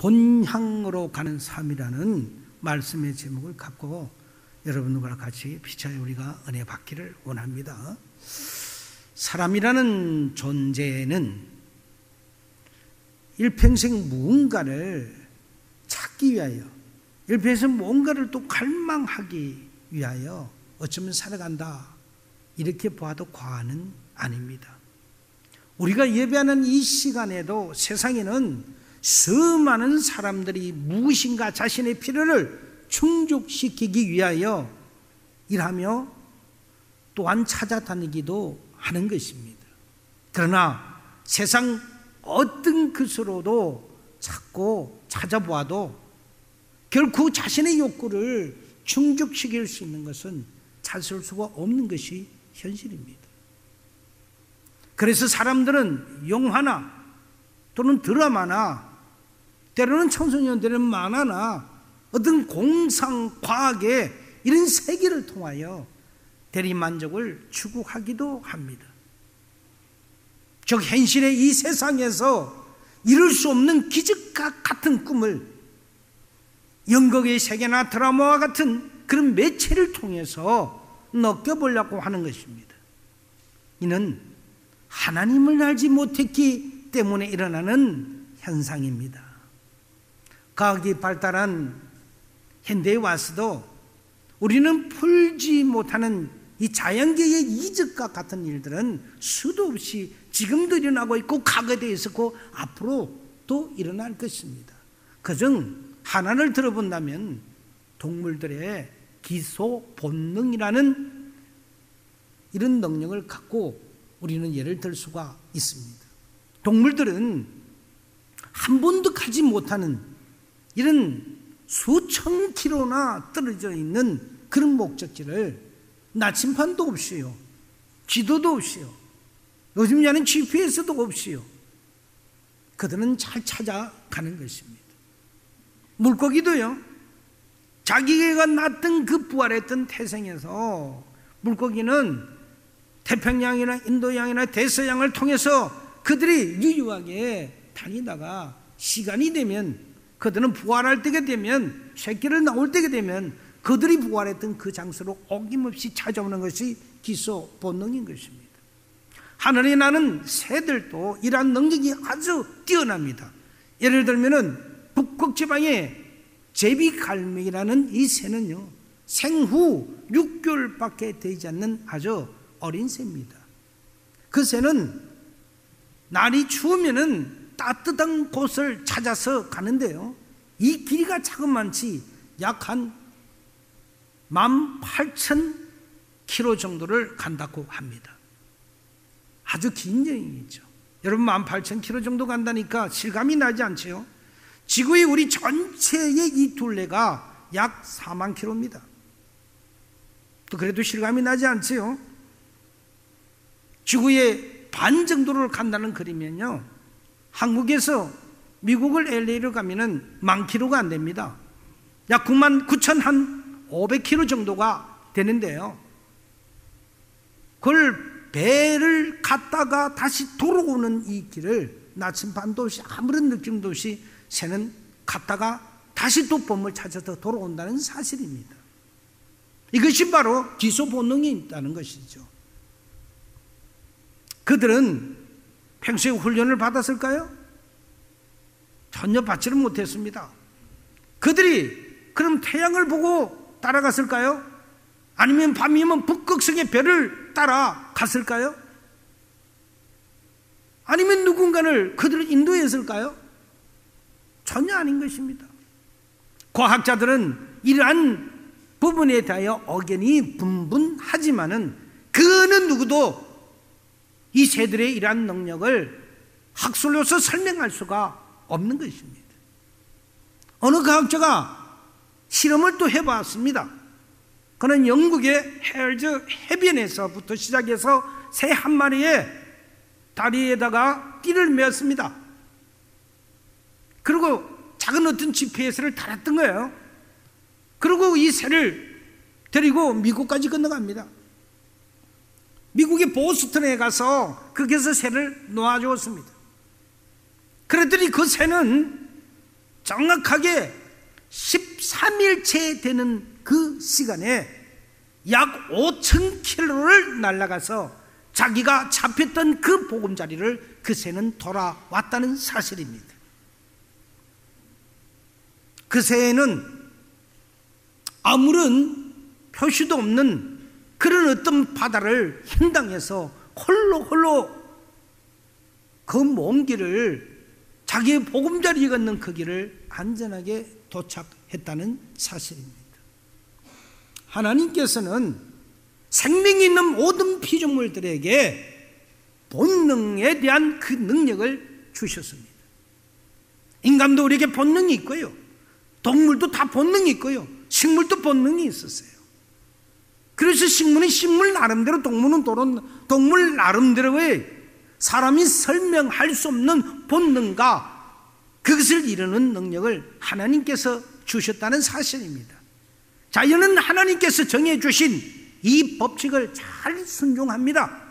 본향으로 가는 삶이라는 말씀의 제목을 갖고 여러분들과 같이 피차에 우리가 은혜 받기를 원합니다. 사람이라는 존재는 일평생 무언가를 찾기 위하여, 일평생 무언가를 또 갈망하기 위하여 어쩌면 살아간다, 이렇게 봐도 과언은 아닙니다. 우리가 예배하는 이 시간에도 세상에는 수많은 사람들이 무엇인가 자신의 필요를 충족시키기 위하여 일하며 또한 찾아다니기도 하는 것입니다. 그러나 세상 어떤 것으로도 찾고 찾아보아도 결코 자신의 욕구를 충족시킬 수 있는 것은 찾을 수가 없는 것이 현실입니다. 그래서 사람들은 영화나 또는 드라마나 때로는 청소년들은 만화나 어떤 공상과학의 이런 세계를 통하여 대리만족을 추구하기도 합니다. 즉 현실의 이 세상에서 이룰 수 없는 기적과 같은 꿈을 연극의 세계나 드라마와 같은 그런 매체를 통해서 느껴보려고 하는 것입니다. 이는 하나님을 알지 못했기 때문에 일어나는 현상입니다. 과학이 발달한 현대에 와서도 우리는 풀지 못하는 이 자연계의 이적과 같은 일들은 수도 없이 지금도 일어나고 있고 과거에도 있었고 앞으로 또 일어날 것입니다. 그중 하나를 들어본다면 동물들의 기소 본능이라는 이런 능력을 갖고 우리는 예를 들 수가 있습니다. 동물들은 한 번도 가지 못하는 이런 수천 킬로나 떨어져 있는 그런 목적지를 나침반도 없이요, 지도도 없이요, 요즘에는 GPS도 없이요, 그들은 잘 찾아가는 것입니다. 물고기도요, 자기가 낳았던 그 부활했던 태생에서 물고기는 태평양이나 인도양이나 대서양을 통해서 그들이 유유하게 다니다가 시간이 되면, 그들은 부활할 때가 되면, 새끼를 나올 때가 되면 그들이 부활했던 그 장소로 어김없이 찾아오는 것이 기소 본능인 것입니다. 하늘에 나는 새들도 이러한 능력이 아주 뛰어납니다. 예를 들면은 북극 지방의 제비갈매기라는 이 새는요, 생후 6개월밖에 되지 않는 아주 어린 새입니다. 그 새는 날이 추우면은 따뜻한 곳을 찾아서 가는데요, 이 길이가 자그만치 약 한 18,000km 정도를 간다고 합니다. 아주 긴 여행이죠. 여러분 18,000km 정도 간다니까 실감이 나지 않죠? 지구의 우리 전체의 이 둘레가 약 4만 km입니다. 또 그래도 실감이 나지 않지요? 지구의 반 정도를 간다는 거리면요, 한국에서 미국을 LA로 가면은 10,000km가 안 됩니다. 약 99,500km 정도가 되는데요, 그걸 배를 갔다가 다시 돌아오는 이 길을 나침반도 없이 아무런 느낌도 없이 새는 갔다가 다시 또 봄을 찾아서 돌아온다는 사실입니다. 이것이 바로 기소 본능이 있다는 것이죠. 그들은 평소에 훈련을 받았을까요? 전혀 받지를 못했습니다. 그들이 그럼 태양을 보고 따라갔을까요? 아니면 밤이면 북극성의 별을 따라갔을까요? 아니면 누군가를 그들을 인도했을까요? 전혀 아닌 것입니다. 과학자들은 이러한 부분에 대하여 의견이 분분하지만은 그 어느 누구도 이 새들의 이러한 능력을 학술로서 설명할 수가 없는 것입니다. 어느 과학자가 실험을 또 해봤습니다. 그는 영국의 헬즈 해변에서부터 시작해서 새 한 마리의 다리에다가 띠를 메었습니다. 그리고 작은 어떤 GPS를 달았던 거예요. 그리고 이 새를 데리고 미국까지 건너갑니다. 미국의 보스턴에 가서 거기서 새를 놓아주었습니다. 그랬더니 그 새는 정확하게 13일째 되는 그 시간에 약 5,000km를 날아가서 자기가 잡혔던 그 보금자리를 그 새는 돌아왔다는 사실입니다. 그 새는 아무런 표시도 없는 그런 어떤 바다를 횡단해서 홀로 그 먼 길을, 자기의 보금자리에 걷는 그 길을 안전하게 도착했다는 사실입니다. 하나님께서는 생명이 있는 모든 피조물들에게 본능에 대한 그 능력을 주셨습니다. 인간도 우리에게 본능이 있고요, 동물도 다 본능이 있고요, 식물도 본능이 있었어요. 그래서 식물은 식물 나름대로, 동물은 동물 나름대로의 사람이 설명할 수 없는 본능과 그것을 이루는 능력을 하나님께서 주셨다는 사실입니다. 자연은 하나님께서 정해주신 이 법칙을 잘 순종합니다.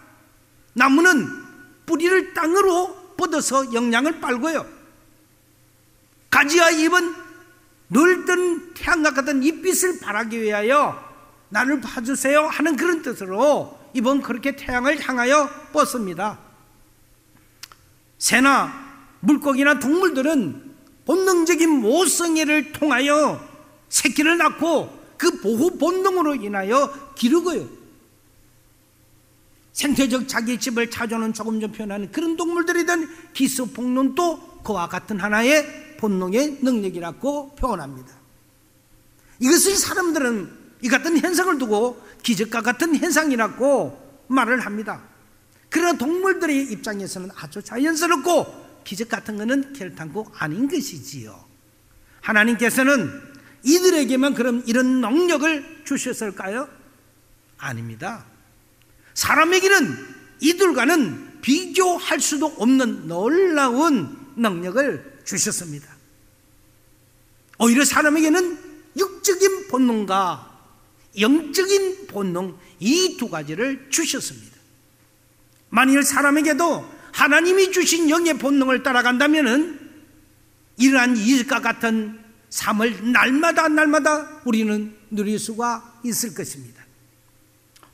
나무는 뿌리를 땅으로 뻗어서 영양을 빨고요, 가지와 잎은 늘 뜬 태양과 같은 잎빛을 발하기 위하여 나를 봐주세요 하는 그런 뜻으로 잎은 그렇게 태양을 향하여 뻗습니다. 새나 물고기나 동물들은 본능적인 모성애를 통하여 새끼를 낳고 그 보호 본능으로 인하여 기르고요, 생태적 자기 집을 찾아오는 조금 전 표현하는 그런 동물들이든 기습폭론도 그와 같은 하나의 본능의 능력이라고 표현합니다. 이것을 사람들은 이 같은 현상을 두고 기적과 같은 현상이라고 말을 합니다. 그러나 동물들의 입장에서는 아주 자연스럽고 기적 같은 것은 결단코 아닌 것이지요. 하나님께서는 이들에게만 그럼 이런 능력을 주셨을까요? 아닙니다. 사람에게는 이들과는 비교할 수도 없는 놀라운 능력을 주셨습니다. 오히려 사람에게는 육적인 본능과 영적인 본능, 이 두 가지를 주셨습니다. 만일 사람에게도 하나님이 주신 영의 본능을 따라간다면 이러한 이것과 같은 삶을 날마다 우리는 누릴 수가 있을 것입니다.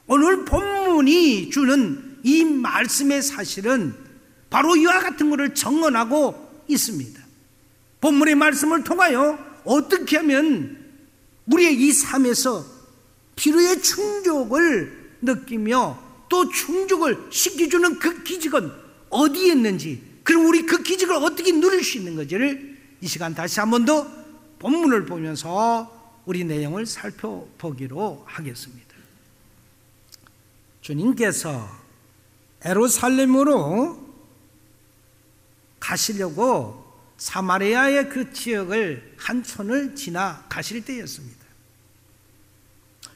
오늘 본문이 주는 이 말씀의 사실은 바로 이와 같은 것을 정언하고 있습니다. 본문의 말씀을 통하여 어떻게 하면 우리의 이 삶에서 필요의 충족을 느끼며 또 충족을 시켜주는 그 기적은 어디에 있는지, 그럼 우리 그 기적을 어떻게 누릴 수 있는 건지를 이 시간 다시 한 번 더 본문을 보면서 우리 내용을 살펴보기로 하겠습니다. 주님께서 예루살렘으로 가시려고 사마리아의 그 지역을 한 촌을 지나 가실 때였습니다.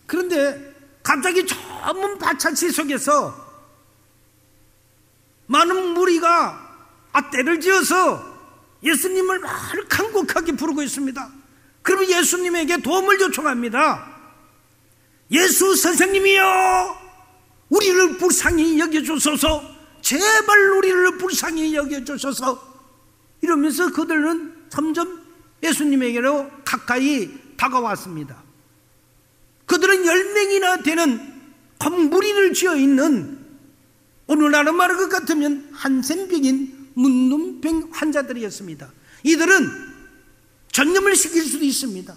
그런데 갑자기 좁은 밭차치 속에서 많은 무리가 떼를 지어서 예수님을 간곡하게 부르고 있습니다. 그러면 예수님에게 도움을 요청합니다. 예수 선생님이여, 우리를 불쌍히 여겨주소서, 제발 우리를 불쌍히 여겨주소서. 이러면서 그들은 점점 예수님에게로 가까이 다가왔습니다. 그들은 10명이나 되는 큰 무리를 지어 있는, 오늘날로 말할 것 같으면 한센병인 문둥병 환자들이었습니다. 이들은 전염을 시킬 수도 있습니다.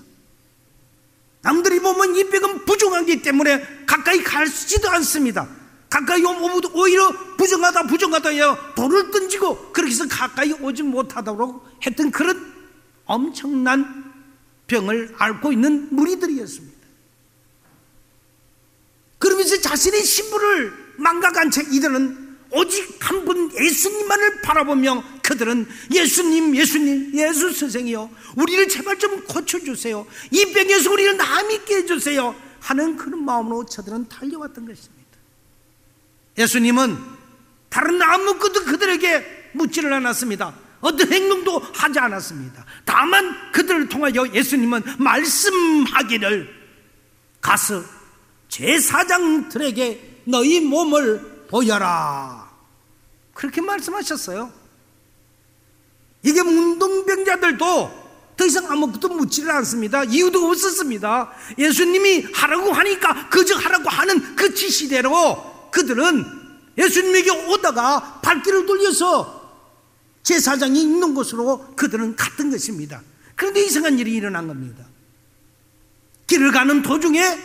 남들이 보면 이 병은 부정하기 때문에 가까이 가지도 않습니다. 가까이 오면 오히려 부정하다 해요. 돌을 던지고 그렇게 해서 가까이 오지 못하도록 했던 그런 엄청난 병을 앓고 있는 무리들이었습니다. 그러면서 자신의 신분을 망각한 채 이들은 오직 한 분 예수님만을 바라보며 그들은 예수 선생이요, 우리를 제발 좀 고쳐주세요, 이 병에서 우리를 나아있게 해주세요 하는 그런 마음으로 저들은 달려왔던 것입니다. 예수님은 다른 아무것도 그들에게 묻지를 않았습니다. 어떤 행동도 하지 않았습니다. 다만 그들을 통하여 예수님은 말씀하기를, 가서 제사장들에게 너희 몸을 보여라, 그렇게 말씀하셨어요. 이게 문둥병자들도 더 이상 아무것도 묻지를 않습니다. 이유도 없었습니다. 예수님이 하라고 하니까 그저 하라고 하는 그 지시대로 그들은 예수님에게 오다가 발길을 돌려서 제사장이 있는 곳으로 그들은 갔던 것입니다. 그런데 이상한 일이 일어난 겁니다. 길을 가는 도중에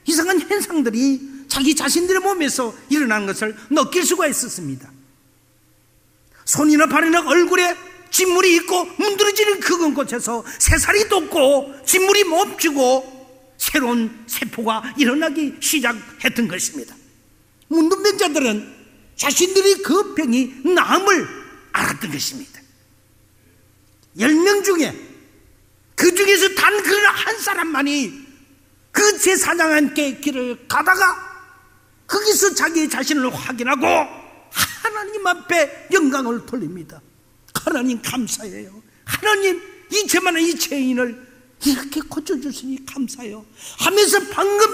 이상한 현상들이 자기 자신들의 몸에서 일어나는 것을 느낄 수가 있었습니다. 손이나 발이나 얼굴에 진물이 있고 문드러지는 그 곳에서 새살이 돋고 진물이 멈추고 새로운 세포가 일어나기 시작했던 것입니다. 문둥병자들은 자신들이 그 병이 나음을 알았던 것입니다. 10명 중에 그 중에서 단 그 한 사람만이 그 제사장한테 길을 가다가 거기서 자기 자신을 확인하고 하나님 앞에 영광을 돌립니다. 하나님 감사해요. 하나님 이 죄만한 이 죄인을 이렇게 고쳐주시니 감사해요 하면서 방금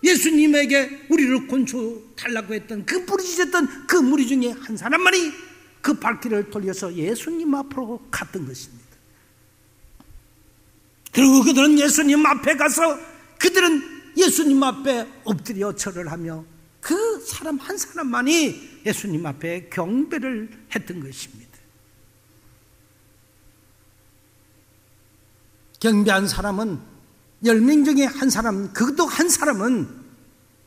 예수님에게 우리를 건져달라고 했던 그 부르짖었던 그 무리 중에 한 사람만이 그 발길을 돌려서 예수님 앞으로 갔던 것입니다. 그리고 그들은 예수님 앞에 가서 그들은 예수님 앞에 엎드려 절을 하며 그 사람 한 사람만이 예수님 앞에 경배를 했던 것입니다. 경배한 사람은 10명 중에 한 사람, 그것도 한 사람은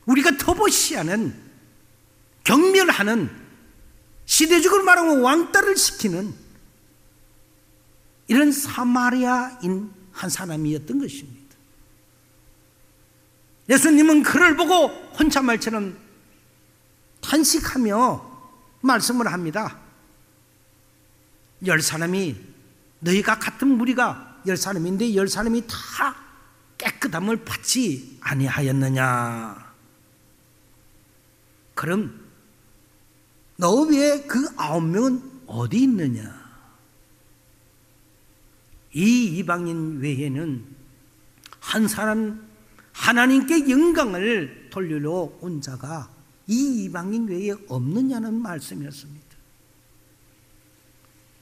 우리가 터보시하는 경멸하는 시대적으로 말하면 왕따를 시키는 이런 사마리아인 한 사람이었던 것입니다. 예수님은 그를 보고 혼자 말처럼 탄식하며 말씀을 합니다. 10사람이 너희가 같은 무리가 10사람인데 10사람이 다 깨끗함을 받지 아니하였느냐? 그럼 너 외에 그 9명은 어디 있느냐? 이 이방인 외에는 한 사람 하나님께 영광을 돌리러 온 자가 이 이방인 외에 없느냐는 말씀이었습니다.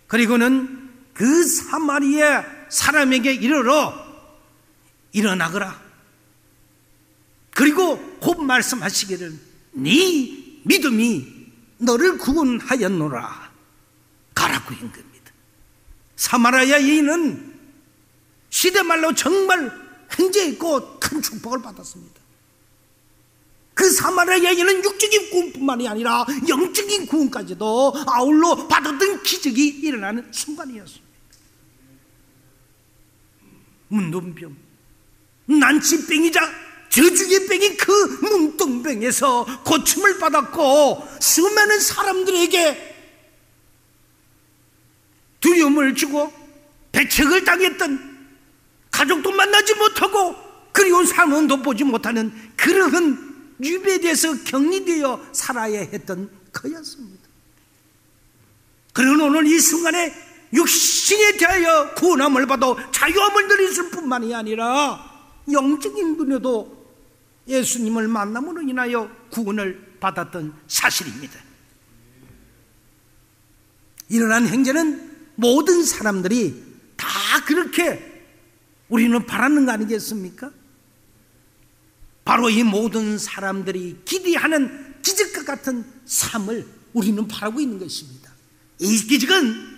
그리고는 그 사마리아 사람에게 이르러 일어나거라. 그리고 곧 말씀하시기를 네 믿음이 너를 구원하였노라 가라고 한 겁니다. 사마리아 여인은 시대말로 정말 굉장히 있고 큰 축복을 받았습니다. 그 사마리아 여인은 육적인 구원뿐만이 아니라 영적인 구원까지도 아울러 받았던 기적이 일어나는 순간이었습니다. 문둥병, 난치병이자 저주의 병인 그 문둥병에서 고침을 받았고 수많은 사람들에게 두려움을 주고 배척을 당했던, 가족도 만나지 못하고 그리운 사람도 보지 못하는 그러한 유배돼서 격리되어 살아야 했던 그였습니다. 그러나 오늘 이 순간에 육신에 대하여 구원함을 받아 자유함을 누렸을 뿐만이 아니라 영적인 분야도 예수님을 만남으로 인하여 구원을 받았던 사실입니다. 일어난 행제는 모든 사람들이 다 그렇게 우리는 바라는 거 아니겠습니까? 바로 이 모든 사람들이 기대하는 기적과 같은 삶을 우리는 바라고 있는 것입니다. 이 기적은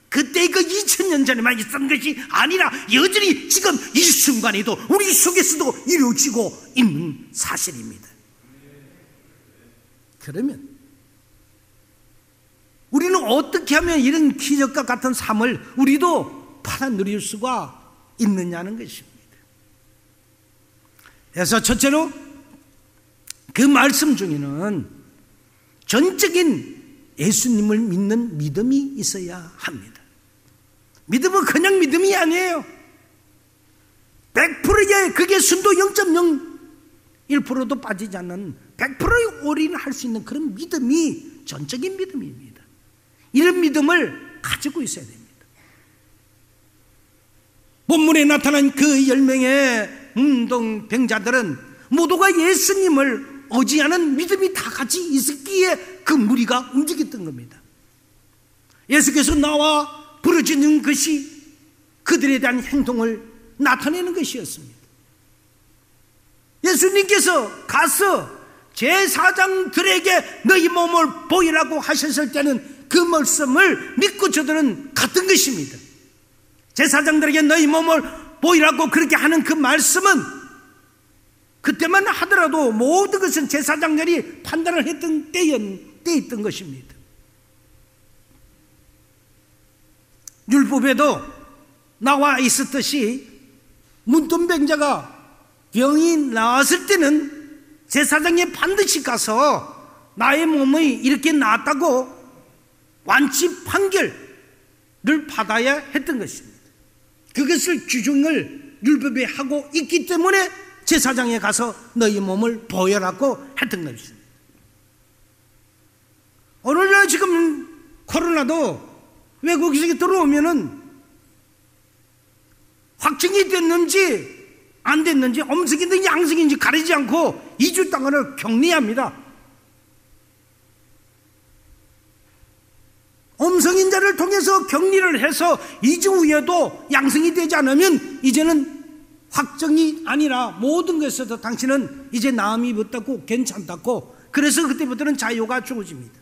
그때 그 2000년 전에만 있었던 것이 아니라 여전히 지금 이 순간에도 우리 속에서도 이루어지고 있는 사실입니다. 그러면 우리는 어떻게 하면 이런 기적과 같은 삶을 우리도 받아 누릴 수가 있느냐는 것입니다. 그래서 첫째로 그 말씀 중에는 전적인 예수님을 믿는 믿음이 있어야 합니다. 믿음은 그냥 믿음이 아니에요. 100%의 그게 순도 0.01%도 빠지지 않는 100%의 올인할 수 있는 그런 믿음이 전적인 믿음입니다. 이런 믿음을 가지고 있어야 됩니다. 본문에 나타난 그 10명의 문둥병자들은 모두가 예수님을 의지하는 믿음이 다 같이 있었기에 그 무리가 움직였던 겁니다. 예수께서 나와 부르짖는 것이 그들에 대한 행동을 나타내는 것이었습니다. 예수님께서 가서 제사장들에게 너희 몸을 보이라고 하셨을 때는 그 말씀을 믿고 저들은 갔던 것입니다. 제사장들에게 너희 몸을 보이라고 그렇게 하는 그 말씀은 그때만 하더라도 모든 것은 제사장들이 판단을 했던 때였던 것입니다. 율법에도 나와 있었듯이 문둥병자가 병이 나왔을 때는 제사장이 반드시 가서 나의 몸이 이렇게 나았다고 완치 판결을 받아야 했던 것입니다. 그것을 규정을 율법에 하고 있기 때문에 제사장에 가서 너희 몸을 보여라고 했던 것입니다. 오늘날 지금 코로나도 외국에서 들어오면은 확진이 됐는지 안 됐는지 음성인지 양성인지 가리지 않고 2주 동안을 격리합니다. 음성인자를 통해서 격리를 해서 2주 후에도 양성이 되지 않으면 이제는 확정이 아니라 모든 것에서 당신은 이제 나음이 없다고 괜찮다고, 그래서 그때부터는 자유가 주어집니다.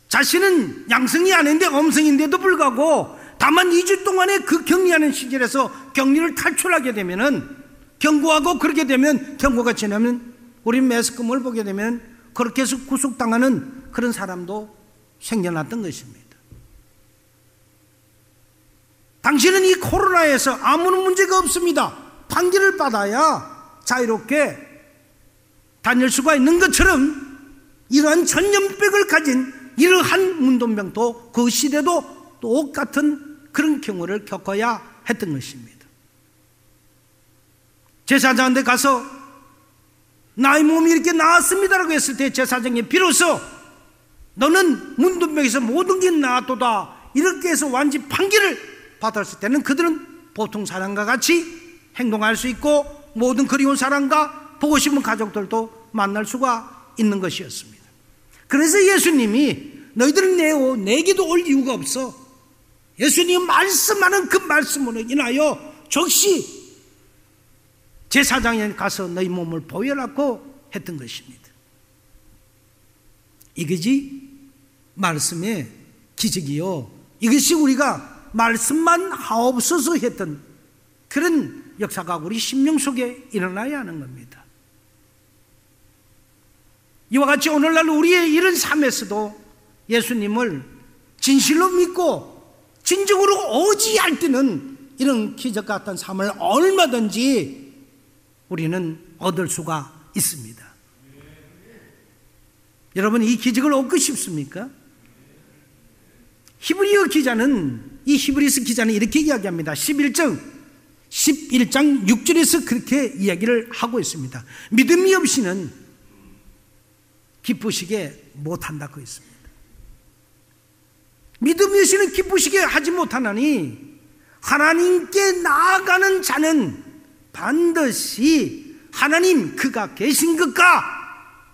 자신은 양성이 아닌데 음성인데도 불구하고 다만 2주 동안의 그 격리하는 시절에서 격리를 탈출하게 되면은, 경고하고 그렇게 되면, 경고가 지나면 우리 매스컴을 보게 되면 그렇게 해서 구속당하는 그런 사람도 생겨났던 것입니다. 당신은 이 코로나에서 아무런 문제가 없습니다. 판결을 받아야 자유롭게 다닐 수가 있는 것처럼 이러한 전염병을 가진 이러한 문둥병도 그 시대도 똑같은 그런 경우를 겪어야 했던 것입니다. 제사장한테 가서 나의 몸이 이렇게 나았습니다라고 했을 때 제사장이 비로소 너는 문둥병에서 모든 게 나았도다 이렇게 해서 완치 판결을 받았을 때는 그들은 보통 사람과 같이 행동할 수 있고 모든 그리운 사람과 보고 싶은 가족들도 만날 수가 있는 것이었습니다. 그래서 예수님이 너희들은 내게도 올 이유가 없어. 예수님이 말씀하는 그 말씀으로 인하여 즉시 제사장에 가서 너희 몸을 보여라고 했던 것입니다. 이것이 말씀의 기적이요, 이것이 우리가 말씀만 하옵소서 했던 그런 역사가 우리 심령 속에 일어나야 하는 겁니다. 이와 같이 오늘날 우리의 이런 삶에서도 예수님을 진실로 믿고 진정으로 의지할 때는 이런 기적 같은 삶을 얼마든지 우리는 얻을 수가 있습니다. 여러분, 이 기적을 얻고 싶습니까? 히브리서 기자는 이렇게 이야기합니다. 11장 6절에서 그렇게 이야기를 하고 있습니다. 믿음이 없이는 기쁘시게 못한다고 했습니다. 믿음이 없이는 기쁘시게 하지 못하나니 하나님께 나아가는 자는 반드시 하나님 그가 계신 것과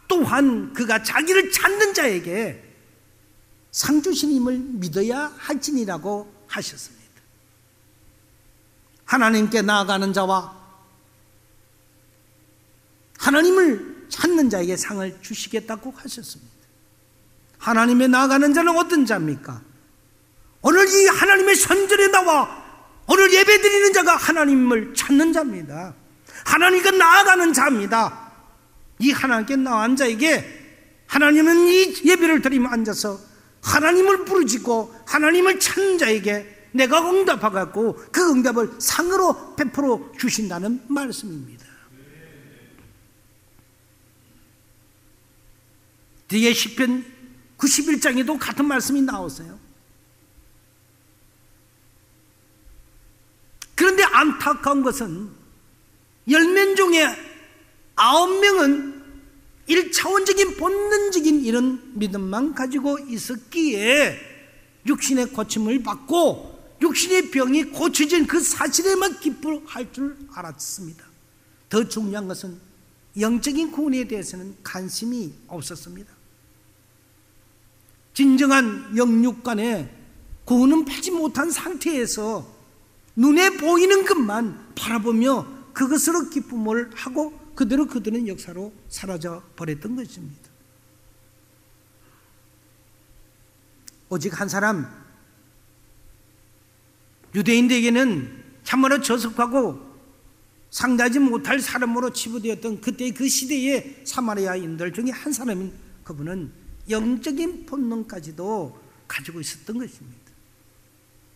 또한 그가 자기를 찾는 자에게 상 주시님을 믿어야 할지니라고 하셨습니다. 하나님께 나아가는 자와 하나님을 찾는 자에게 상을 주시겠다고 하셨습니다. 하나님에 나아가는 자는 어떤 자입니까? 오늘 이 하나님의 선전에 나와 오늘 예배 드리는 자가 하나님을 찾는 자입니다. 하나님께 나아가는 자입니다. 이 하나님께 나아간 자에게 하나님은 이 예배를 드리며 앉아서 하나님을 부르짖고 하나님을 찾는 자에게 내가 응답하고 그 응답을 상으로 베풀어 주신다는 말씀입니다. 뒤에 시편 91장에도 같은 말씀이 나오세요. 그런데 안타까운 것은 10명 중에 9명은 1차원적인 본능적인 이런 믿음만 가지고 있었기에 육신의 고침을 받고 육신의 병이 고쳐진 그 사실에만 기뻐할 줄 알았습니다. 더 중요한 것은 영적인 구원에 대해서는 관심이 없었습니다. 진정한 영육간에 구원은 받지 못한 상태에서 눈에 보이는 것만 바라보며 그것으로 기쁨을 하고 그대로 그들은 역사로 사라져 버렸던 것입니다. 오직 한 사람, 유대인들에게는 참으로 저속하고 상대하지 못할 사람으로 치부되었던 그때 그 시대의 사마리아인들 중에 한 사람인 그분은 영적인 본능까지도 가지고 있었던 것입니다.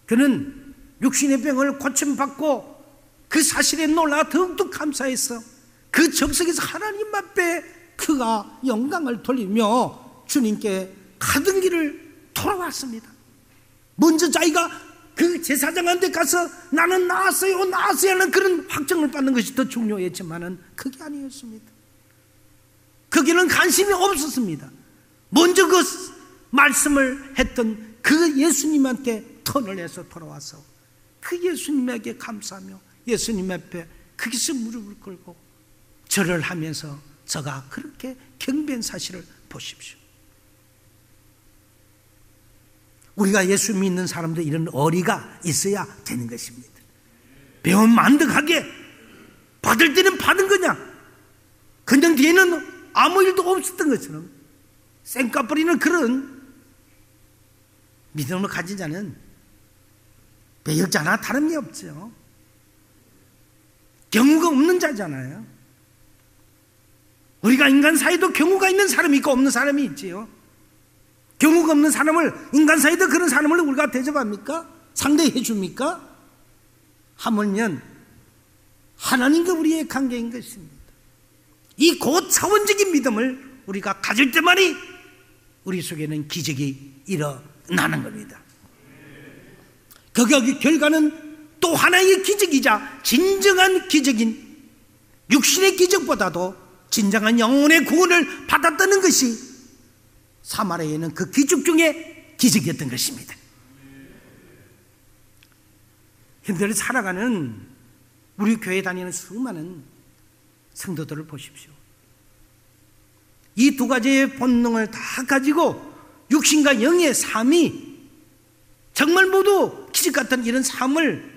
그는 육신의 병을 고침받고 그 사실에 놀라 더욱더 감사해서 그 정석에서 하나님 앞에 그가 영광을 돌리며 주님께 가던 길을 돌아왔습니다. 먼저 자기가 그 제사장한테 가서 나는 나았어요 하는 그런 확정을 받는 것이 더 중요했지만은 그게 아니었습니다. 거기는 관심이 없었습니다. 먼저 그 말씀을 했던 그 예수님한테 턴을 해서 돌아와서 그 예수님에게 감사하며 예수님 앞에 거기서 무릎을 꿇고 절을 하면서 저가 그렇게 경배한 사실을 보십시오. 우리가 예수 믿는 사람들 이런 어리가 있어야 되는 것입니다. 배움 만득하게 받을 때는 받은 거냐, 그냥 뒤에는 아무 일도 없었던 것처럼 쌩까버리는 그런 믿음을 가진 자는 배역자나 다름이 없죠. 경우가 없는 자잖아요. 우리가 인간 사이도 경우가 있는 사람이 있고 없는 사람이 있지요. 경우가 없는 사람을, 인간 사이도 그런 사람을 우리가 대접합니까? 상대해 줍니까? 하물며 하나님과 우리의 관계인 것입니다. 이 고차원적인 믿음을 우리가 가질 때만이 우리 속에는 기적이 일어나는 겁니다. 그 결과는 또 하나의 기적이자 진정한 기적인 육신의 기적보다도 진정한 영혼의 구원을 받았다는 것이 사마리아에는 그 기적 중에 기적이었던 것입니다. 힘들게 살아가는 우리 교회 다니는 수많은 성도들을 보십시오. 이 두 가지의 본능을 다 가지고 육신과 영의 삶이 정말 모두 기적 같은 이런 삶을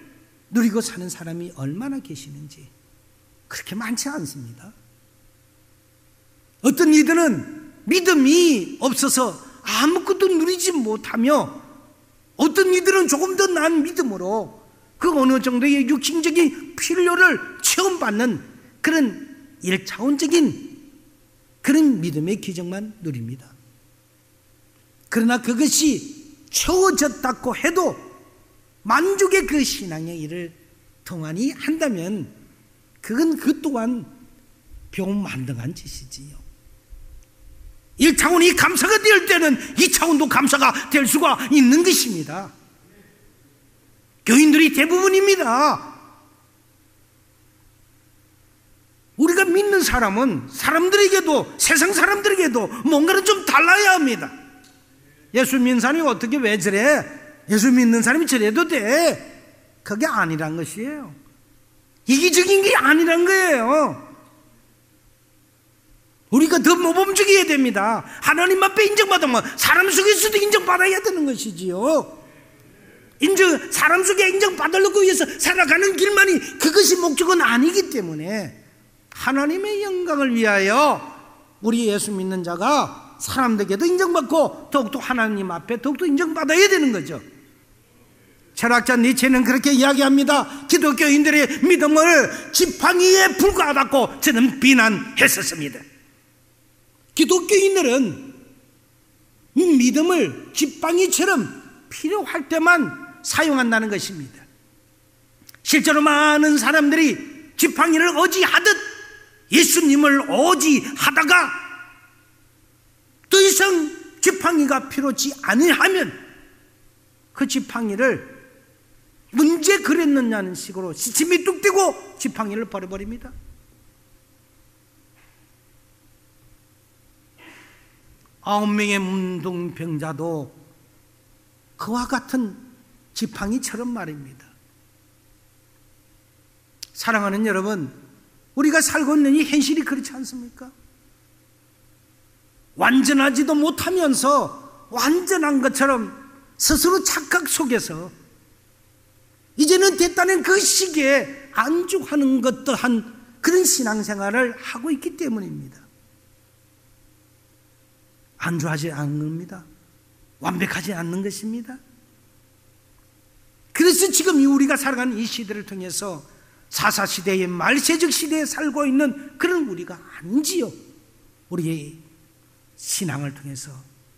누리고 사는 사람이 얼마나 계시는지 그렇게 많지 않습니다. 어떤 이들은 믿음이 없어서 아무것도 누리지 못하며 어떤 이들은 조금 더 나은 믿음으로 그 어느 정도의 육신적인 필요를 체험받는 그런 일차원적인 그런 믿음의 기적만 누립니다. 그러나 그것이 채워졌다고 해도 만족의 그 신앙의 일을 동안이 한다면 그건 그 또한 병만등한 짓이지요. 1차원이 감사가 될 때는 2차원도 감사가 될 수가 있는 것입니다. 교인들이 대부분입니다. 우리가 믿는 사람은 사람들에게도, 세상 사람들에게도 뭔가는 좀 달라야 합니다. 예수 믿는 사람이 어떻게 왜 저래? 예수 믿는 사람이 저래도 돼? 그게 아니란 것이에요. 이기적인 게 아니란 거예요. 우리가 더 모범적이어야 됩니다. 하나님 앞에 인정받으면 사람 속에서도 인정받아야 되는 것이지요. 사람 속에 인정받으려고 위해서 살아가는 길만이 그것이 목적은 아니기 때문에 하나님의 영광을 위하여 우리 예수 믿는 자가 사람들에게도 인정받고 더욱더 하나님 앞에 더욱더 인정받아야 되는 거죠. 철학자 니체는 그렇게 이야기합니다. 기독교인들의 믿음을 지팡이에 불과하다고 저는 비난했었습니다. 기독교인들은 믿음을 지팡이처럼 필요할 때만 사용한다는 것입니다. 실제로 많은 사람들이 지팡이를 어지하듯 예수님을 어지하다가 더 이상 지팡이가 필요치 아니하면 그 지팡이를 문제 그랬느냐는 식으로 시침이 뚝 떼고 지팡이를 버려버립니다. 아홉 명의 문둥병자도 그와 같은 지팡이처럼 말입니다. 사랑하는 여러분, 우리가 살고 있는 이 현실이 그렇지 않습니까? 완전하지도 못하면서 완전한 것처럼 스스로 착각 속에서 이제는 됐다는 그 시기에 안주하는 것 또한 그런 신앙생활을 하고 있기 때문입니다. 안주하지 않는 겁니다. 완벽하지 않는 것입니다. 그래서 지금 우리가 살아가는 이 시대를 통해서 사사시대의 말세적 시대에 살고 있는 그런 우리가 아닌지요. 우리의 신앙을 통해서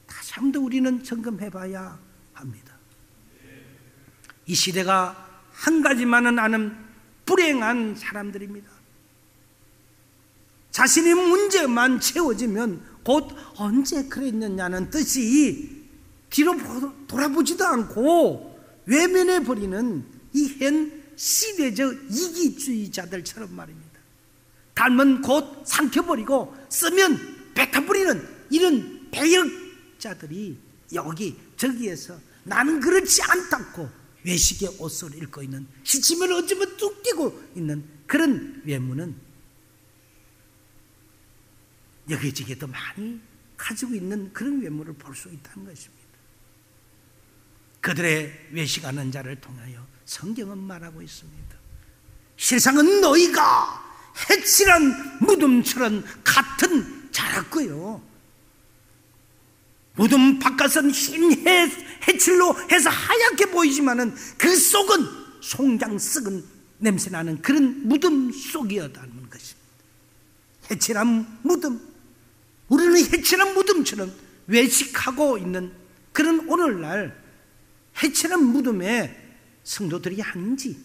다시 한 번 더 우리는 점검해 봐야 합니다. 이 시대가 한 가지만은 아는 불행한 사람들입니다. 자신의 문제만 채워지면 곧 언제 그랬느냐는 뜻이 뒤로 돌아보지도 않고 외면해버리는 이 현 시대적 이기주의자들처럼 말입니다. 달면 곧 삼켜버리고 쓰면 뱉어버리는 이런 배역자들이 여기 저기에서 나는 그렇지 않다고 외식의 옷을 입고 있는, 시치면 어쩌면 뚝 띄고 있는 그런 외모는 여기저기도 많이 가지고 있는 그런 외모를 볼 수 있다는 것입니다. 그들의 외식하는 자를 통하여 성경은 말하고 있습니다. 세상은 너희가 해칠한 무덤처럼 같은 자랐고요, 무덤 바깥은 흰 해칠로 해서 하얗게 보이지만은 그 속은 송장 썩은 냄새나는 그런 무덤 속이었다는 것입니다. 해칠한 무덤, 우리는 해칠한 무덤처럼 외식하고 있는 그런 오늘날 해칠한 무덤에 성도들이 아닌지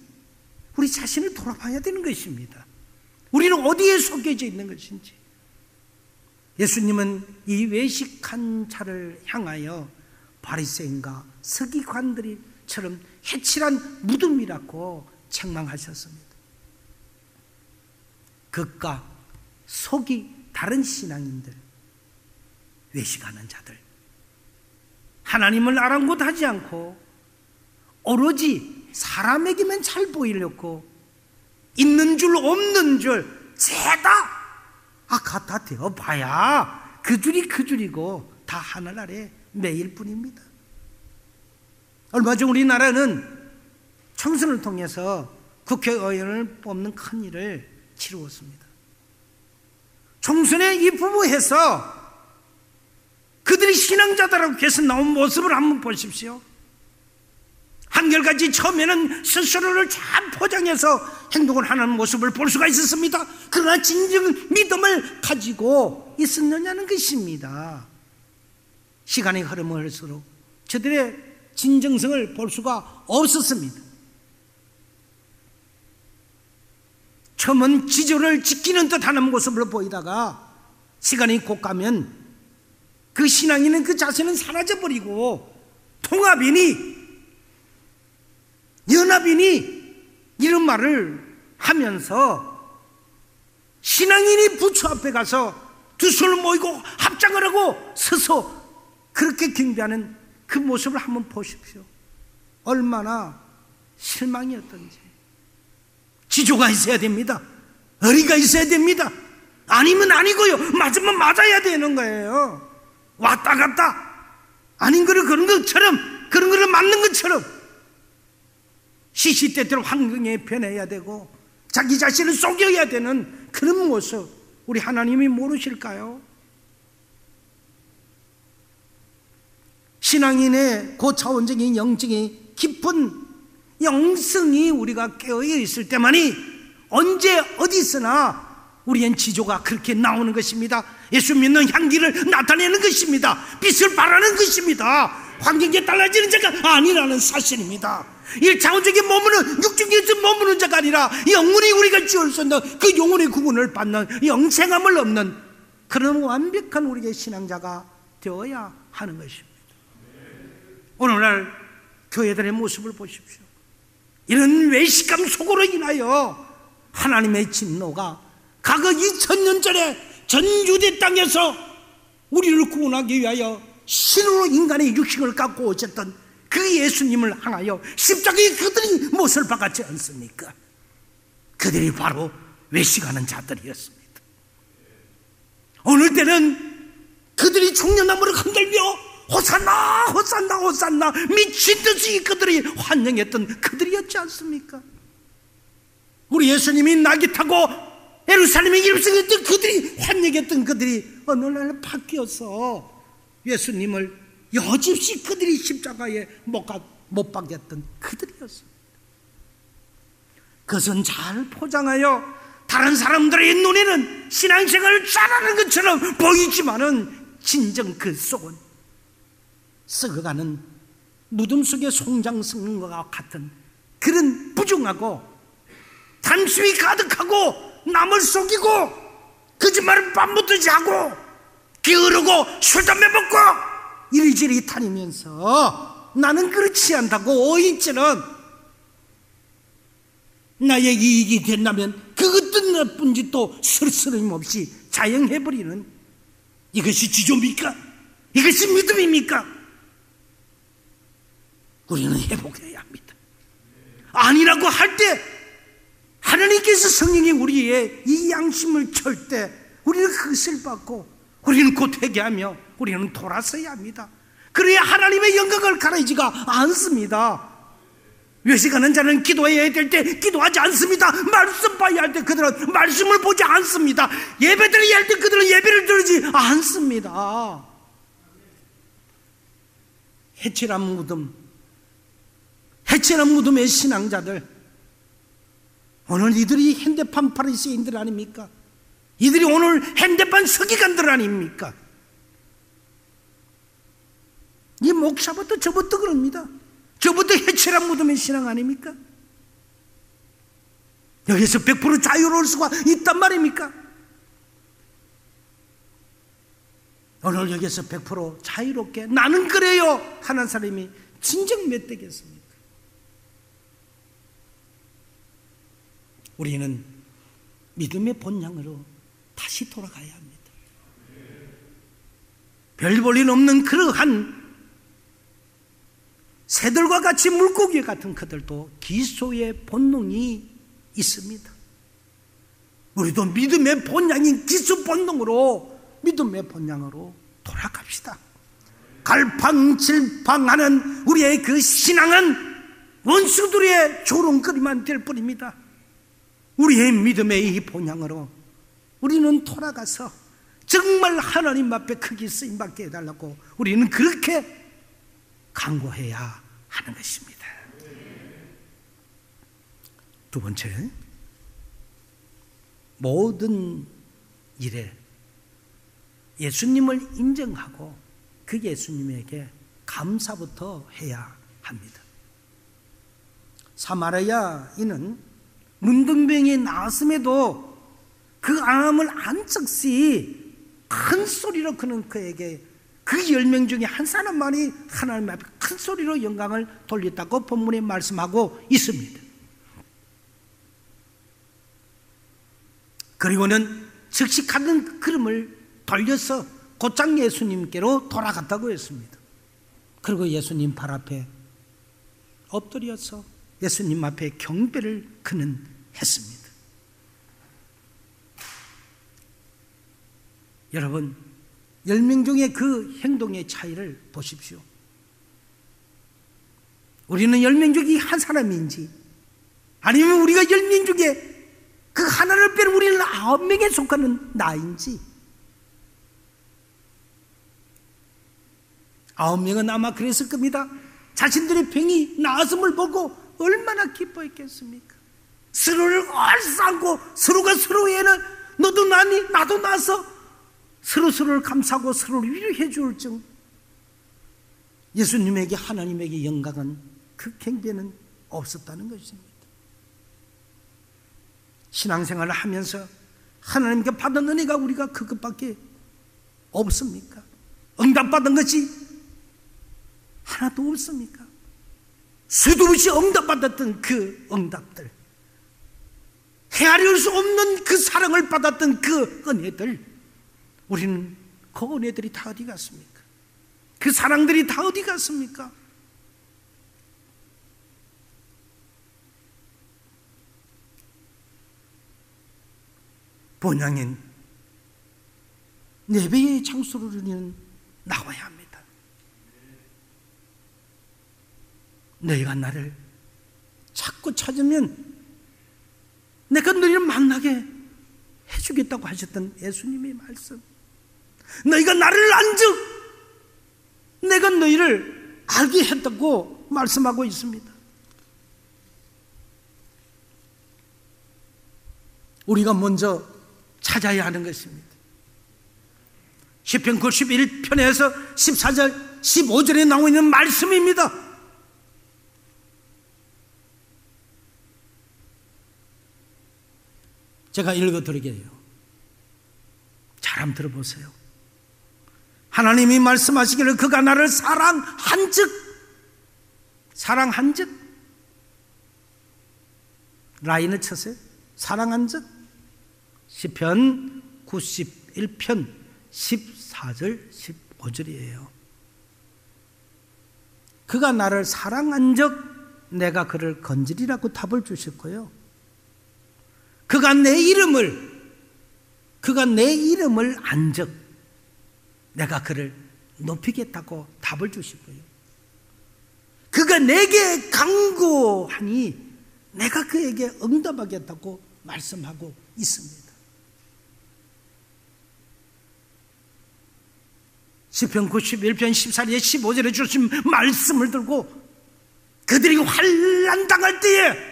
우리 자신을 돌아봐야 되는 것입니다. 우리는 어디에 속해져 있는 것인지. 예수님은 이 외식한 자를 향하여 바리새인과 서기관들처럼 해칠한 무덤이라고 책망하셨습니다. 겉과 속이 다른 신앙인들, 외식하는 자들, 하나님을 아랑곳하지 않고 오로지 사람에게만 잘 보이려고 있는 줄 없는 줄 죄다 갖다 대어봐야 그 줄이 그 줄이고 다 하늘 아래 매일 뿐입니다. 얼마 전 우리나라는 총선을 통해서 국회의원을 뽑는 큰 일을 치루었습니다. 총선에 이 부부해서 그들이 신앙자들하고 해서 나온 모습을 한번 보십시오. 한결같이 처음에는 스스로를 잘 포장해서 행동을 하는 모습을 볼 수가 있었습니다. 그러나 진정 믿음을 가지고 있었느냐는 것입니다. 시간이 흐르면서록 저들의 진정성을 볼 수가 없었습니다. 처음은 지조를 지키는 듯하는 모습을 보이다가 시간이 곧 가면 그 신앙인은 그 자세는 사라져버리고 통합이니 연합이니 이런 말을 하면서 신앙인이 부처 앞에 가서 두 손을 모이고 합장을 하고 서서 그렇게 경배하는 그 모습을 한번 보십시오. 얼마나 실망이었던지. 지조가 있어야 됩니다. 의리가 있어야 됩니다. 아니면 아니고요, 맞으면 맞아야 되는 거예요. 왔다 갔다 아닌 거를 그런 것처럼, 그런 거를 맞는 것처럼 시시때때로 환경에 변해야 되고 자기 자신을 속여야 되는 그런 모습, 우리 하나님이 모르실까요? 신앙인의 고차원적인 영적인 깊은 영성이 우리가 깨어있을 있을 때만이 언제 어디서나 우리의 지조가 그렇게 나오는 것입니다. 예수 믿는 향기를 나타내는 것입니다. 빛을 발하는 것입니다. 환경에 달라지는 자가 아니라는 사실입니다. 1차원적인 머무는, 육적에서 머무는 자가 아니라 영원히 우리가 지을 수 있는 그 영혼의 구원을 받는 영생함을 얻는 그런 완벽한 우리의 신앙자가 되어야 하는 것입니다. 오늘날 교회들의 모습을 보십시오. 이런 외식감 속으로 인하여 하나님의 진노가 과거 2000년 전에 전 유대 땅에서 우리를 구원하기 위하여 신으로 인간의 육신을 갖고 오셨던 그 예수님을 향하여 십자가에 그들이 못을 박았지 않습니까? 그들이 바로 외식하는 자들이었습니다. 오늘 때는 그들이 종려나무를 흔들며 호산나 호산나 호산나 미친 듯이 그들이 환영했던 그들이었지 않습니까? 우리 예수님이 낙이 타고 예루살렘에 입성했던 그들이 환영했던 그들이 어느 날 바뀌어서 예수님을 여집시 그들이 십자가에 못 박였던 그들이었습니다. 그것은 잘 포장하여 다른 사람들의 눈에는 신앙생활을 잘하는 것처럼 보이지만은 진정 그 속은 썩어가는 무덤 속에 송장 썩는 것과 같은 그런 부정하고 탐심이 가득하고 남을 속이고 거짓말을 밤부터 자고 게으르고 술 담배 먹고 이리저리 다니면서 나는 그렇지 않다고 어인죄는 나의 이익이 된다면 그 어떤 나쁜 짓도 스스럼 없이 자행해버리는 이것이 지조입니까? 이것이 믿음입니까? 우리는 회복해야 합니다. 아니라고 할 때 하나님께서 성령이 우리의 이 양심을 켤 때 우리는 그것을 받고 우리는 곧 회개하며 우리는 돌아서야 합니다. 그래야 하나님의 영광을 가리지가 않습니다. 외식하는 자는 기도해야 될 때 기도하지 않습니다. 말씀 봐야 할 때 그들은 말씀을 보지 않습니다. 예배 드려야 할 때 그들은 예배를 드리지 않습니다. 해칠한 무덤의 신앙자들, 오늘 이들이 현대판 바리새인들 아닙니까? 이들이 오늘 현대판 서기관들 아닙니까? 이 목사부터 저부터 그럽니다. 저부터 해체란 무덤의 신앙 아닙니까? 여기서 100% 자유로울 수가 있단 말입니까? 오늘 여기서 100% 자유롭게 나는 그래요 하는 사람이 진정 몇 되겠습니까? 우리는 믿음의 본향으로 다시 돌아가야 합니다. 별 볼 일 없는 그러한 새들과 같이 물고기 같은 그들도 기소의 본능이 있습니다. 우리도 믿음의 본향인 기소 본능으로 믿음의 본향으로 돌아갑시다. 갈팡질팡하는 우리의 그 신앙은 원수들의 조롱거리만 될 뿐입니다. 우리의 믿음의 이 본향으로 우리는 돌아가서 정말 하나님 앞에 크게 쓰임받게 해달라고 우리는 그렇게 간구해야 하는 것입니다. 두 번째, 모든 일에 예수님을 인정하고 그 예수님에게 감사부터 해야 합니다. 사마리아인은 문둥병이 나았음에도 그 암을 안적시 큰 소리로 그는 그에게 그 10명 중에 한 사람만이 하나님 앞에 큰 소리로 영광을 돌렸다고 본문에 말씀하고 있습니다. 그리고는 즉시 가는 걸음을 돌려서 곧장 예수님께로 돌아갔다고 했습니다. 그리고 예수님 발 앞에 엎드려서 예수님 앞에 경배를 그는 했습니다. 여러분, 10명 중에 그 행동의 차이를 보십시오. 우리는 10명 중에 한 사람인지 아니면 우리가 10명 중에 그 하나를 빼는 우리는 9명에 속하는 나인지, 9명은 아마 그랬을 겁니다. 자신들의 병이 나았음을 보고 얼마나 기뻐했겠습니까? 서로를 얼싸안고 서로가 서로에는 너도 나니 나도 나서 서로를 감싸고 서로를 위로해 줄 정. 예수님에게 하나님에게 영광은 그 경배는 없었다는 것입니다. 신앙생활을 하면서 하나님께 받은 은혜가 우리가 그것밖에 없습니까? 응답받은 것이 하나도 없습니까? 수도 없이 응답받았던 그 응답들, 헤아릴 수 없는 그 사랑을 받았던 그 은혜들, 우리는 그 은혜들이 다 어디 갔습니까? 그 사랑들이 다 어디 갔습니까? 본향인 예배의 장소로 우리는 나와야 합니다. 너희가 나를 자꾸 찾으면 내가 너희를 만나게 해주겠다고 하셨던 예수님의 말씀, 너희가 나를 안즉 내가 너희를 알게 했다고 말씀하고 있습니다. 우리가 먼저 찾아야 하는 것입니다. 시편 91편에서 14절 15절에 나오고 있는 말씀입니다. 제가 읽어드리게요. 잘 한번 들어보세요. 하나님이 말씀하시기를 그가 나를 사랑한즉 라인을 쳤어요. 사랑한즉 시편 91편 14절 15절이에요. 그가 나를 사랑한즉 내가 그를 건지리라고 답을 주셨고요. 그가 내 이름을 안즉 내가 그를 높이겠다고 답을 주시고요. 그가 내게 간구하니 내가 그에게 응답하겠다고 말씀하고 있습니다. 시편 91편 14절에 15절에 주신 말씀을 들고 그들이 환난 당할 때에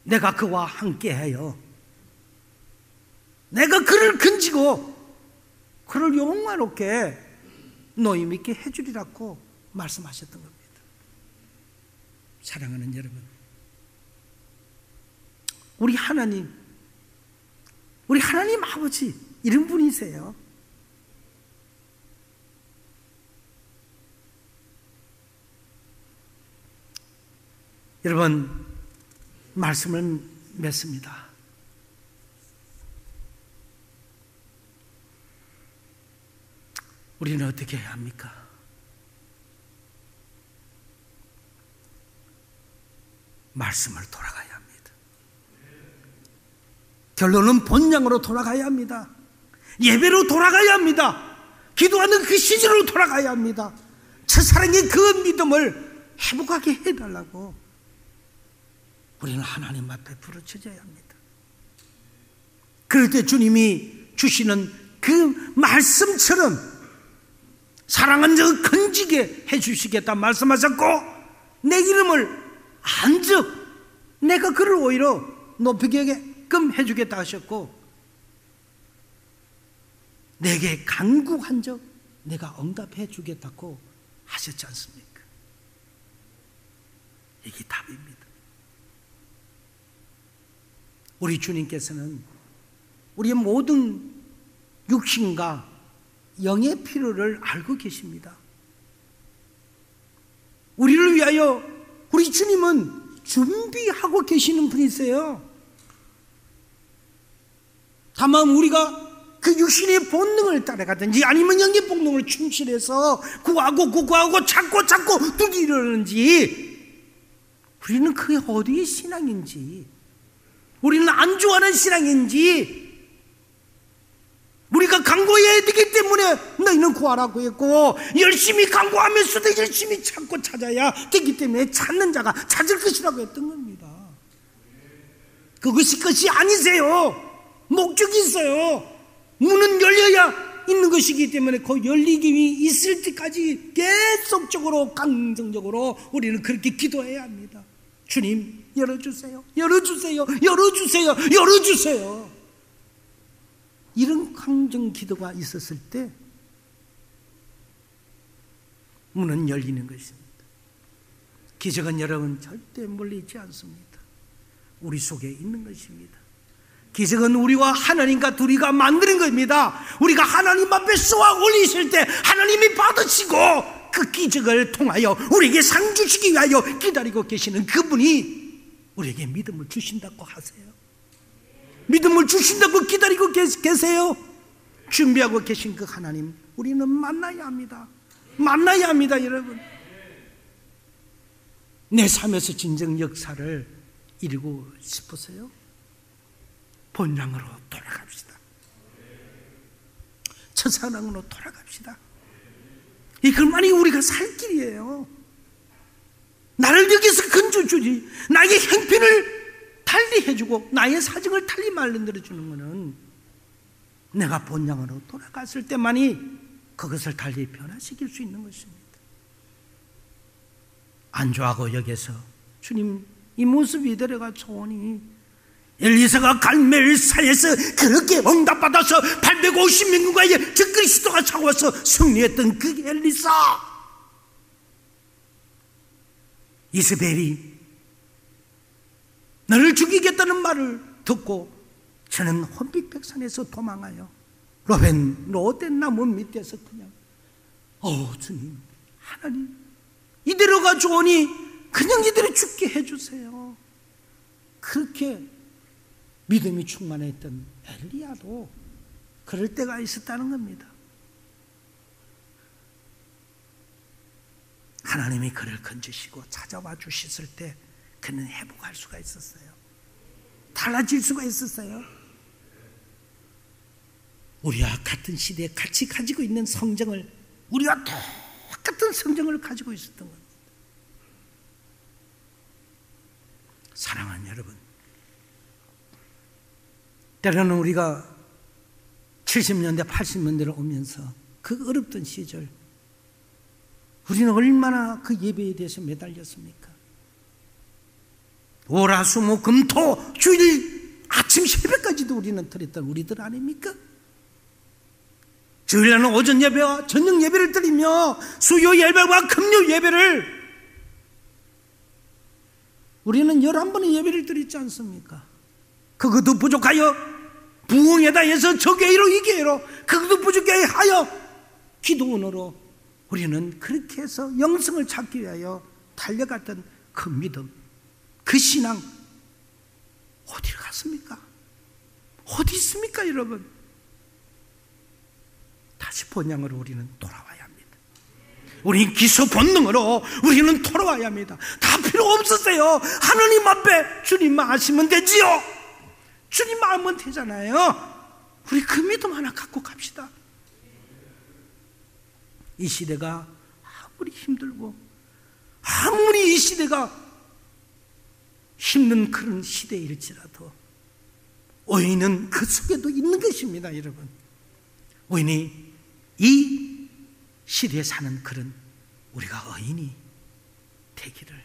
내가 그와 함께하여 내가 그를 건지고 그를 영화롭게 노임 있게 해주리라고 말씀하셨던 겁니다. 사랑하는 여러분, 우리 하나님 아버지 이런 분이세요. 여러분, 말씀을 맺습니다. 우리는 어떻게 해야 합니까? 말씀을 돌아가야 합니다. 결론은 본향으로 돌아가야 합니다. 예배로 돌아가야 합니다. 기도하는 그 시절로 돌아가야 합니다. 첫사랑의 그 믿음을 회복하게 해달라고 우리는 하나님 앞에 부르짖어야 합니다. 그럴 때 주님이 주시는 그 말씀처럼 사랑한 자 건지게 해주시겠다 말씀하셨고, 내 이름을 안즉 내가 그를 오히려 높이게끔 해주겠다 하셨고, 내게 간구한 적 내가 응답해 주겠다고 하셨지 않습니까? 이게 답입니다. 우리 주님께서는 우리의 모든 육신과 영의 필요를 알고 계십니다. 우리를 위하여 우리 주님은 준비하고 계시는 분이세요. 다만 우리가 그 육신의 본능을 따라가든지 아니면 영의 본능을 충실해서 구하고 찾고 두드리려는지, 우리는 그게 어디의 신앙인지, 우리는 안주하는 신앙인지, 우리가 간구해야 되기 때문에 너희는 구하라고 했고, 열심히 간구하면서도 열심히 찾아야 되기 때문에 찾는 자가 찾을 것이라고 했던 겁니다. 그것이 것이 아니세요. 목적이 있어요. 문은 열려야 있는 것이기 때문에 그 열리기 있을 때까지 계속적으로 강정적으로 우리는 그렇게 기도해야 합니다. 주님, 열어주세요. 이런 강정 기도가 있었을 때 문은 열리는 것입니다. 기적은 여러분 절대 멀리 있지 않습니다. 우리 속에 있는 것입니다. 기적은 우리와 하나님과 둘이가 만드는 겁니다. 우리가 하나님 앞에 쏘아 올리실 때 하나님이 받으시고 그 기적을 통하여 우리에게 상 주시기 위하여 기다리고 계시는 그분이 우리에게 믿음을 주신다고 하세요. 믿음을 주신다고 기다리고 계세요. 준비하고 계신 그 하나님, 우리는 만나야 합니다. 여러분. 내 삶에서 진정 역사를 이루고 싶으세요? 본향으로 돌아갑시다. 첫사랑으로 돌아갑시다. 이것만이 우리가 살 길이에요. 나를 여기서 건져주지, 나의 형편을 달리 해주고 나의 사정을 달리 만들어주는 것은 내가 본향으로 돌아갔을 때만이 그것을 달리 변화시킬 수 있는 것입니다. 안주하고 여기서 주님, 이 모습 이대로가 좋으니 엘리사가 갈멜산에서 그렇게 응답받아서 850명과의 적그리스도가 차고와서 승리했던 그 엘리사, 이스벨이 너를 죽이겠다는 말을 듣고 저는 혼빛백산에서 도망하여 로벤 나무 밑에서 그냥 주님, 하나님, 이대로가 좋으니 그냥 이대로 죽게 해주세요. 그렇게 믿음이 충만했던 엘리야도 그럴 때가 있었다는 겁니다. 하나님이 그를 건지시고 찾아와 주셨을 때 그는 회복할 수가 있었어요. 달라질 수가 있었어요. 우리와 같은 시대에 같이 가지고 있는 성정을, 우리와 똑같은 성정을 가지고 있었던 겁니다. 사랑하는 여러분, 때로는 우리가 70년대 80년대로 오면서 그 어렵던 시절 우리는 얼마나 그 예배에 대해서 매달렸습니까? 월화수목금토 주일 아침 새벽까지도 우리는 드렸던 우리들 아닙니까? 주일날은 오전 예배와 저녁 예배를 드리며 수요 예배와 금요 예배를 우리는 11번의 예배를 드리지 않습니까? 그것도 부족하여 부흥에다 해서 저 교회로 이 교회로, 그것도 부족하여 기도원으로 우리는 그렇게 해서 영성을 찾기 위하여 달려갔던 그 믿음, 그 신앙 어디로 갔습니까? 어디 있습니까, 여러분? 다시 본향으로 우리는 돌아와야 합니다. 우리 기소 본능으로 우리는 돌아와야 합니다. 다 필요 없었어요. 하나님 앞에 주님만 아시면 되지요. 주님만 알면 되잖아요. 우리 그 믿음 하나 갖고 갑시다. 이 시대가 아무리 힘들고 아무리 이 시대가 힘든 그런 시대일지라도 의인은 그 속에도 있는 것입니다, 여러분. 의인이 이 시대에 사는 그런 우리가 의인이 되기를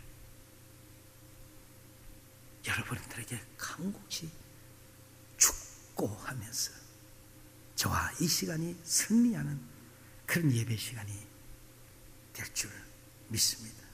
여러분들에게 간곡히 축복하면서 저와 이 시간이 승리하는 그런 예배 시간이 될 줄 믿습니다.